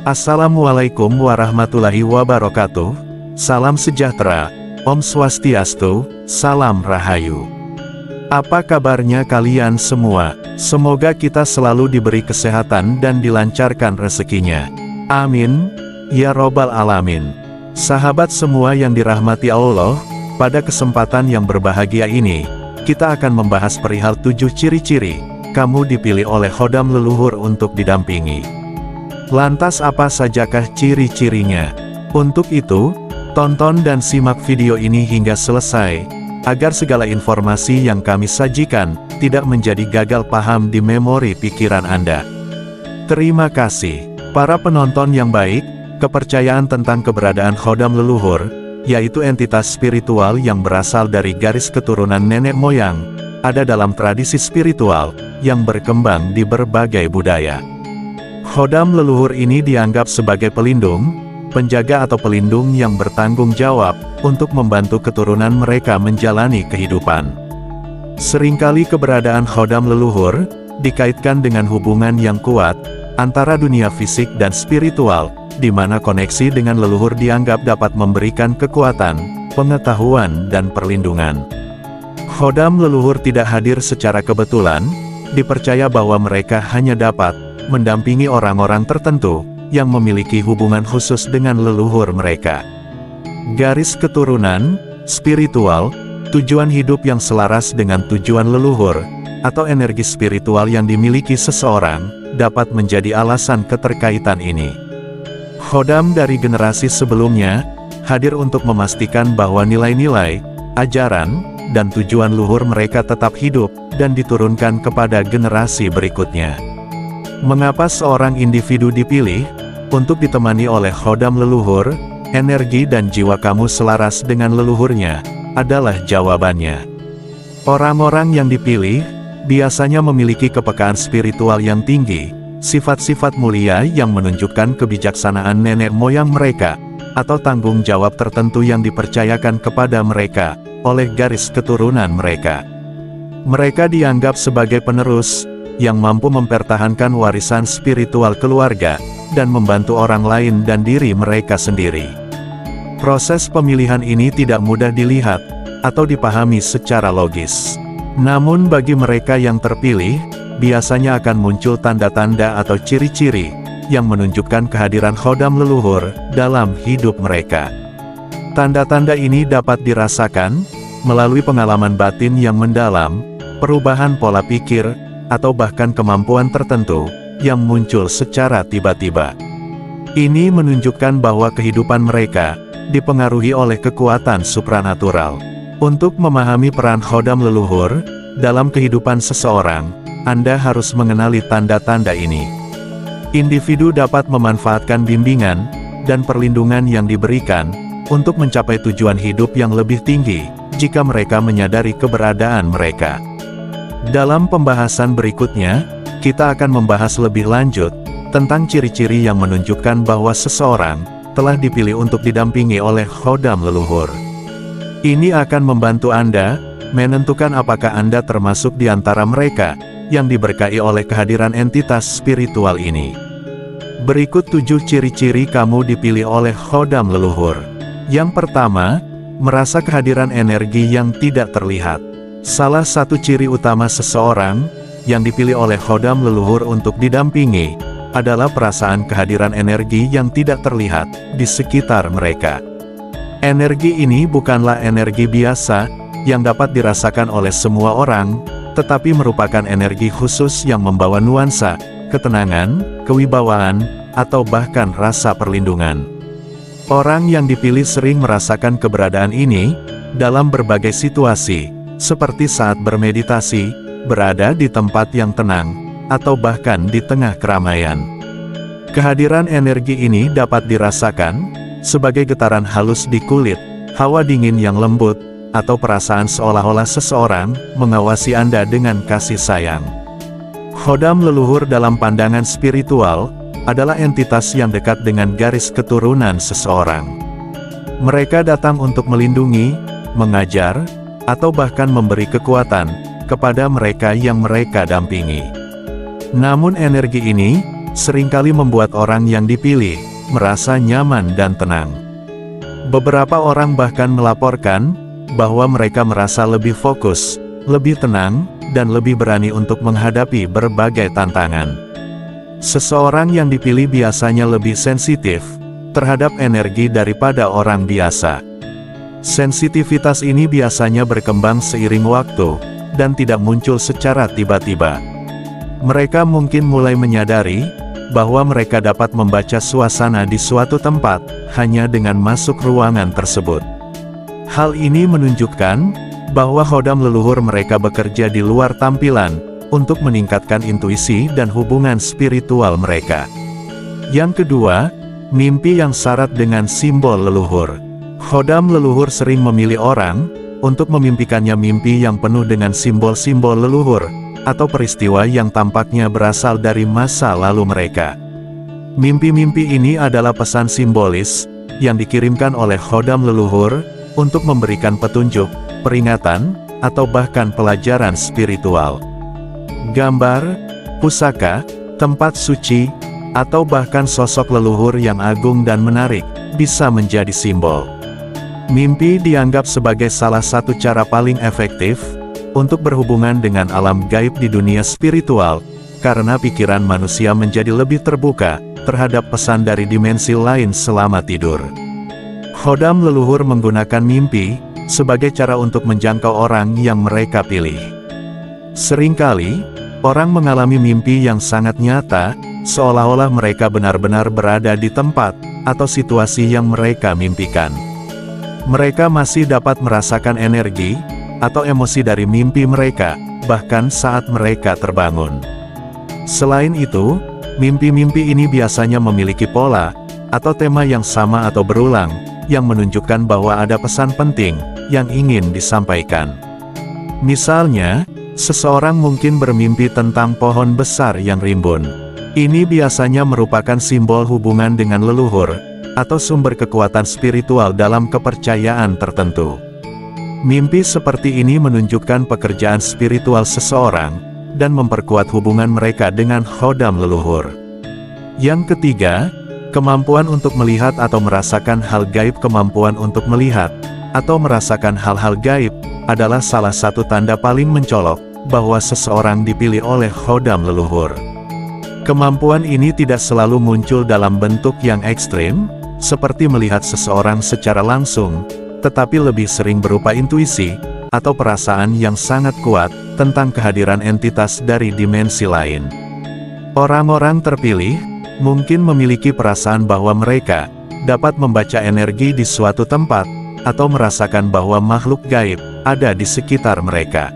Assalamualaikum warahmatullahi wabarakatuh. Salam sejahtera, Om Swastiastu, Salam Rahayu. Apa kabarnya kalian semua? Semoga kita selalu diberi kesehatan dan dilancarkan rezekinya. Amin, ya robbal alamin. Sahabat semua yang dirahmati Allah, pada kesempatan yang berbahagia ini, kita akan membahas perihal 7 ciri-ciri kamu dipilih oleh khodam leluhur untuk didampingi. Lantas apa sajakah ciri-cirinya? Untuk itu, tonton dan simak video ini hingga selesai, agar segala informasi yang kami sajikan, tidak menjadi gagal paham di memori pikiran Anda. Terima kasih. Para penonton yang baik, kepercayaan tentang keberadaan khodam leluhur, yaitu entitas spiritual yang berasal dari garis keturunan nenek moyang, ada dalam tradisi spiritual, yang berkembang di berbagai budaya. Khodam leluhur ini dianggap sebagai pelindung, penjaga atau pelindung yang bertanggung jawab, untuk membantu keturunan mereka menjalani kehidupan. Seringkali keberadaan khodam leluhur, dikaitkan dengan hubungan yang kuat, antara dunia fisik dan spiritual, di mana koneksi dengan leluhur dianggap dapat memberikan kekuatan, pengetahuan dan perlindungan. Khodam leluhur tidak hadir secara kebetulan, dipercaya bahwa mereka hanya dapat mendampingi orang-orang tertentu, yang memiliki hubungan khusus dengan leluhur mereka. Garis keturunan, spiritual, tujuan hidup yang selaras dengan tujuan leluhur, atau energi spiritual yang dimiliki seseorang, dapat menjadi alasan keterkaitan ini. Khodam dari generasi sebelumnya, hadir untuk memastikan bahwa nilai-nilai, ajaran, dan tujuan luhur mereka tetap hidup, dan diturunkan kepada generasi berikutnya. Mengapa seorang individu dipilih untuk ditemani oleh khodam leluhur? Energi dan jiwa kamu selaras dengan leluhurnya, adalah jawabannya. Orang-orang yang dipilih, biasanya memiliki kepekaan spiritual yang tinggi, sifat-sifat mulia yang menunjukkan kebijaksanaan nenek moyang mereka, atau tanggung jawab tertentu yang dipercayakan kepada mereka, oleh garis keturunan mereka. Mereka dianggap sebagai penerus, yang mampu mempertahankan warisan spiritual keluarga, dan membantu orang lain dan diri mereka sendiri. Proses pemilihan ini tidak mudah dilihat, atau dipahami secara logis. Namun bagi mereka yang terpilih, biasanya akan muncul tanda-tanda atau ciri-ciri, yang menunjukkan kehadiran khodam leluhur, dalam hidup mereka. Tanda-tanda ini dapat dirasakan, melalui pengalaman batin yang mendalam, perubahan pola pikir, atau bahkan kemampuan tertentu, yang muncul secara tiba-tiba. Ini menunjukkan bahwa kehidupan mereka, dipengaruhi oleh kekuatan supranatural. Untuk memahami peran khodam leluhur, dalam kehidupan seseorang, Anda harus mengenali tanda-tanda ini. Individu dapat memanfaatkan bimbingan, dan perlindungan yang diberikan, untuk mencapai tujuan hidup yang lebih tinggi, jika mereka menyadari keberadaan mereka. Dalam pembahasan berikutnya, kita akan membahas lebih lanjut, tentang ciri-ciri yang menunjukkan bahwa seseorang, telah dipilih untuk didampingi oleh khodam leluhur. Ini akan membantu Anda, menentukan apakah Anda termasuk di antara mereka, yang diberkahi oleh kehadiran entitas spiritual ini. Berikut 7 ciri-ciri kamu dipilih oleh khodam leluhur. Yang pertama, merasa kehadiran energi yang tidak terlihat. Salah satu ciri utama seseorang, yang dipilih oleh khodam leluhur untuk didampingi, adalah perasaan kehadiran energi yang tidak terlihat, di sekitar mereka. Energi ini bukanlah energi biasa, yang dapat dirasakan oleh semua orang, tetapi merupakan energi khusus yang membawa nuansa, ketenangan, kewibawaan, atau bahkan rasa perlindungan. Orang yang dipilih sering merasakan keberadaan ini, dalam berbagai situasi, seperti saat bermeditasi, berada di tempat yang tenang, atau bahkan di tengah keramaian. Kehadiran energi ini dapat dirasakan, sebagai getaran halus di kulit, hawa dingin yang lembut, atau perasaan seolah-olah seseorang, mengawasi Anda dengan kasih sayang. Khodam leluhur dalam pandangan spiritual, adalah entitas yang dekat dengan garis keturunan seseorang. Mereka datang untuk melindungi, mengajar, atau bahkan memberi kekuatan, kepada mereka yang mereka dampingi. Namun energi ini, seringkali membuat orang yang dipilih merasa nyaman dan tenang. Beberapa orang bahkan melaporkan bahwa mereka merasa lebih fokus, lebih tenang, dan lebih berani untuk menghadapi berbagai tantangan. Seseorang yang dipilih biasanya lebih sensitif terhadap energi daripada orang biasa. Sensitivitas ini biasanya berkembang seiring waktu dan tidak muncul secara tiba-tiba. Mereka mungkin mulai menyadari bahwa mereka dapat membaca suasana di suatu tempat hanya dengan masuk ruangan tersebut. Hal ini menunjukkan bahwa khodam leluhur mereka bekerja di luar tampilan untuk meningkatkan intuisi dan hubungan spiritual mereka. Yang kedua, mimpi yang syarat dengan simbol leluhur. Khodam leluhur sering memilih orang untuk memimpikannya mimpi yang penuh dengan simbol-simbol leluhur atau peristiwa yang tampaknya berasal dari masa lalu mereka. Mimpi-mimpi ini adalah pesan simbolis yang dikirimkan oleh khodam leluhur untuk memberikan petunjuk, peringatan, atau bahkan pelajaran spiritual. Gambar, pusaka, tempat suci, atau bahkan sosok leluhur yang agung dan menarik bisa menjadi simbol. Mimpi dianggap sebagai salah satu cara paling efektif untuk berhubungan dengan alam gaib di dunia spiritual, karena pikiran manusia menjadi lebih terbuka terhadap pesan dari dimensi lain selama tidur. Khodam leluhur menggunakan mimpi sebagai cara untuk menjangkau orang yang mereka pilih. Seringkali, orang mengalami mimpi yang sangat nyata, seolah-olah mereka benar-benar berada di tempat atau situasi yang mereka mimpikan. Mereka masih dapat merasakan energi atau emosi dari mimpi mereka, bahkan saat mereka terbangun. Selain itu, mimpi-mimpi ini biasanya memiliki pola atau tema yang sama atau berulang, yang menunjukkan bahwa ada pesan penting yang ingin disampaikan. Misalnya, seseorang mungkin bermimpi tentang pohon besar yang rimbun. Ini biasanya merupakan simbol hubungan dengan leluhur atau sumber kekuatan spiritual dalam kepercayaan tertentu. Mimpi seperti ini menunjukkan pekerjaan spiritual seseorang dan memperkuat hubungan mereka dengan khodam leluhur. Yang ketiga, kemampuan untuk melihat atau merasakan hal gaib. Kemampuan untuk melihat atau merasakan hal-hal gaib adalah salah satu tanda paling mencolok bahwa seseorang dipilih oleh khodam leluhur. Kemampuan ini tidak selalu muncul dalam bentuk yang ekstrim, seperti melihat seseorang secara langsung, tetapi lebih sering berupa intuisi atau perasaan yang sangat kuat tentang kehadiran entitas dari dimensi lain. Orang-orang terpilih mungkin memiliki perasaan bahwa mereka dapat membaca energi di suatu tempat atau merasakan bahwa makhluk gaib ada di sekitar mereka.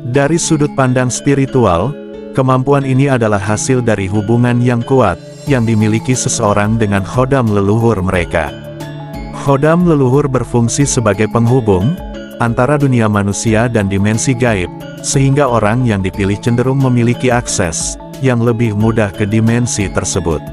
Dari sudut pandang spiritual, kemampuan ini adalah hasil dari hubungan yang kuat yang dimiliki seseorang dengan khodam leluhur mereka. Khodam leluhur berfungsi sebagai penghubung antara dunia manusia dan dimensi gaib, sehingga orang yang dipilih cenderung memiliki akses yang lebih mudah ke dimensi tersebut.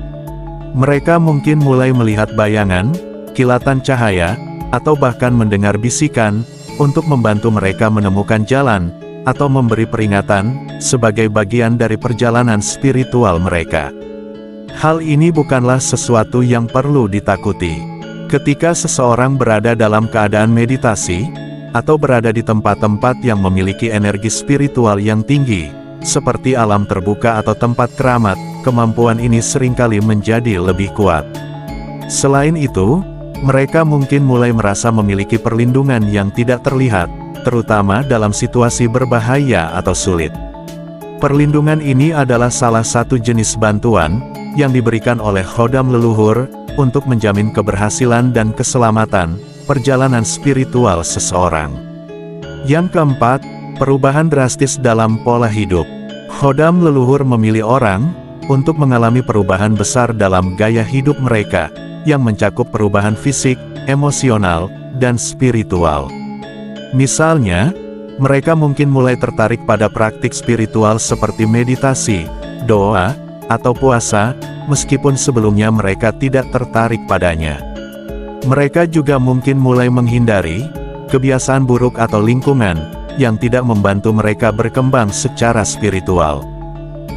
Mereka mungkin mulai melihat bayangan, kilatan cahaya, atau bahkan mendengar bisikan untuk membantu mereka menemukan jalan atau memberi peringatan sebagai bagian dari perjalanan spiritual mereka. Hal ini bukanlah sesuatu yang perlu ditakuti. Ketika seseorang berada dalam keadaan meditasi, atau berada di tempat-tempat yang memiliki energi spiritual yang tinggi, seperti alam terbuka atau tempat keramat, kemampuan ini seringkali menjadi lebih kuat. Selain itu, mereka mungkin mulai merasa memiliki perlindungan yang tidak terlihat, terutama dalam situasi berbahaya atau sulit. Perlindungan ini adalah salah satu jenis bantuan yang diberikan oleh khodam leluhur untuk menjamin keberhasilan dan keselamatan perjalanan spiritual seseorang. Yang keempat, perubahan drastis dalam pola hidup. Khodam leluhur memilih orang untuk mengalami perubahan besar dalam gaya hidup mereka, yang mencakup perubahan fisik, emosional, dan spiritual. Misalnya, mereka mungkin mulai tertarik pada praktik spiritual seperti meditasi, doa, atau puasa, meskipun sebelumnya mereka tidak tertarik padanya. Mereka juga mungkin mulai menghindari kebiasaan buruk atau lingkungan yang tidak membantu mereka berkembang secara spiritual.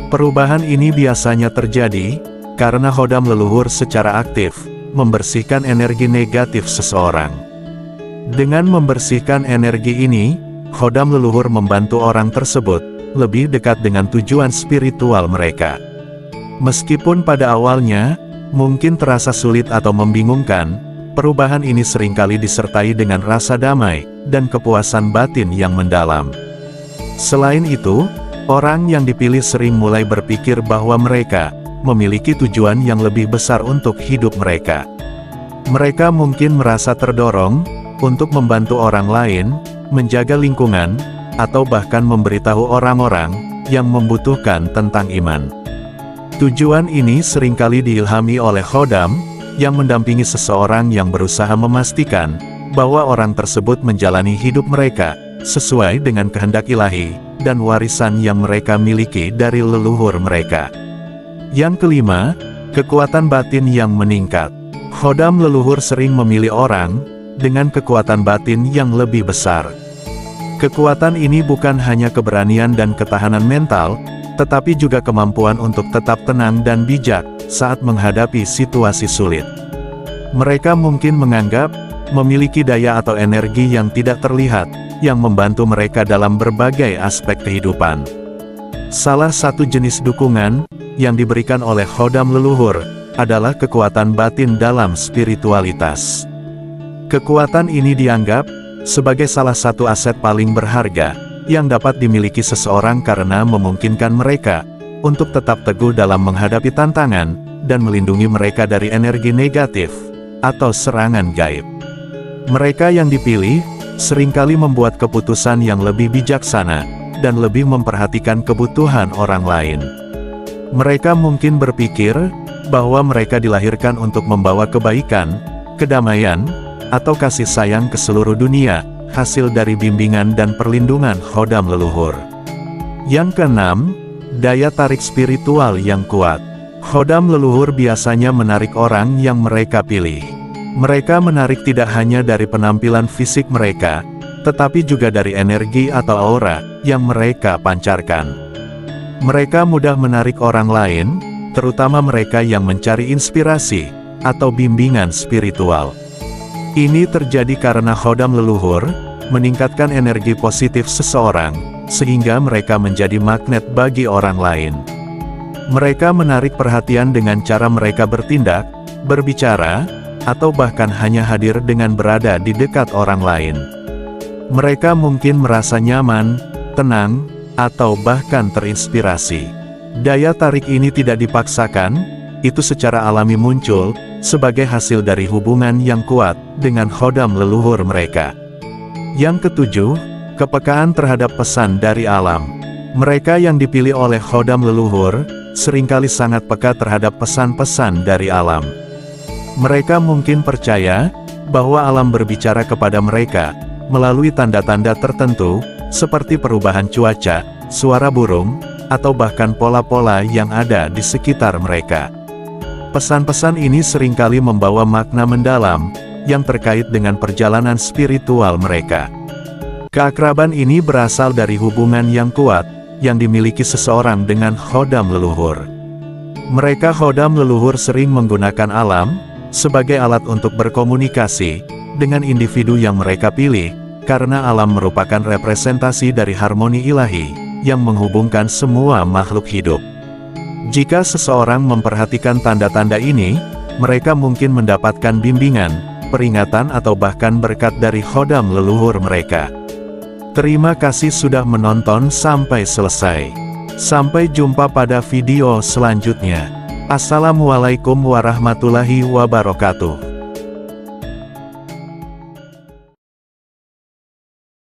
Perubahan ini biasanya terjadi karena khodam leluhur secara aktif membersihkan energi negatif seseorang. Dengan membersihkan energi ini, khodam leluhur membantu orang tersebut lebih dekat dengan tujuan spiritual mereka. Meskipun pada awalnya mungkin terasa sulit atau membingungkan, perubahan ini seringkali disertai dengan rasa damai dan kepuasan batin yang mendalam. Selain itu, orang yang dipilih sering mulai berpikir bahwa mereka memiliki tujuan yang lebih besar untuk hidup mereka. Mereka mungkin merasa terdorong untuk membantu orang lain, menjaga lingkungan, atau bahkan memberitahu orang-orang yang membutuhkan tentang iman. Tujuan ini seringkali diilhami oleh khodam yang mendampingi seseorang yang berusaha memastikan bahwa orang tersebut menjalani hidup mereka sesuai dengan kehendak ilahi dan warisan yang mereka miliki dari leluhur mereka. Yang kelima, kekuatan batin yang meningkat. Khodam leluhur sering memilih orang dengan kekuatan batin yang lebih besar. Kekuatan ini bukan hanya keberanian dan ketahanan mental, tetapi juga kemampuan untuk tetap tenang dan bijak saat menghadapi situasi sulit. Mereka mungkin menganggap memiliki daya atau energi yang tidak terlihat, yang membantu mereka dalam berbagai aspek kehidupan. Salah satu jenis dukungan yang diberikan oleh khodam leluhur adalah kekuatan batin dalam spiritualitas. Kekuatan ini dianggap sebagai salah satu aset paling berharga yang dapat dimiliki seseorang karena memungkinkan mereka untuk tetap teguh dalam menghadapi tantangan dan melindungi mereka dari energi negatif atau serangan gaib. Mereka yang dipilih seringkali membuat keputusan yang lebih bijaksana dan lebih memperhatikan kebutuhan orang lain. Mereka mungkin berpikir bahwa mereka dilahirkan untuk membawa kebaikan, kedamaian, atau kasih sayang ke seluruh dunia, hasil dari bimbingan dan perlindungan khodam leluhur. Yang keenam, daya tarik spiritual yang kuat. Khodam leluhur biasanya menarik orang yang mereka pilih. Mereka menarik tidak hanya dari penampilan fisik mereka, tetapi juga dari energi atau aura yang mereka pancarkan. Mereka mudah menarik orang lain, terutama mereka yang mencari inspirasi atau bimbingan spiritual. Ini terjadi karena khodam leluhur meningkatkan energi positif seseorang, sehingga mereka menjadi magnet bagi orang lain. Mereka menarik perhatian dengan cara mereka bertindak, berbicara, atau bahkan hanya hadir dengan berada di dekat orang lain. Mereka mungkin merasa nyaman, tenang, atau bahkan terinspirasi. Daya tarik ini tidak dipaksakan, itu secara alami muncul sebagai hasil dari hubungan yang kuat dengan khodam leluhur mereka. Yang ketujuh, kepekaan terhadap pesan dari alam. Mereka yang dipilih oleh khodam leluhur seringkali sangat peka terhadap pesan-pesan dari alam. Mereka mungkin percaya bahwa alam berbicara kepada mereka melalui tanda-tanda tertentu, seperti perubahan cuaca, suara burung, atau bahkan pola-pola yang ada di sekitar mereka. Pesan-pesan ini seringkali membawa makna mendalam yang terkait dengan perjalanan spiritual mereka. Keakraban ini berasal dari hubungan yang kuat yang dimiliki seseorang dengan khodam leluhur. Mereka khodam leluhur sering menggunakan alam sebagai alat untuk berkomunikasi dengan individu yang mereka pilih, karena alam merupakan representasi dari harmoni ilahi yang menghubungkan semua makhluk hidup. Jika seseorang memperhatikan tanda-tanda ini, mereka mungkin mendapatkan bimbingan, peringatan atau bahkan berkat dari khodam leluhur mereka. Terima kasih sudah menonton sampai selesai. Sampai jumpa pada video selanjutnya. Assalamualaikum warahmatullahi wabarakatuh.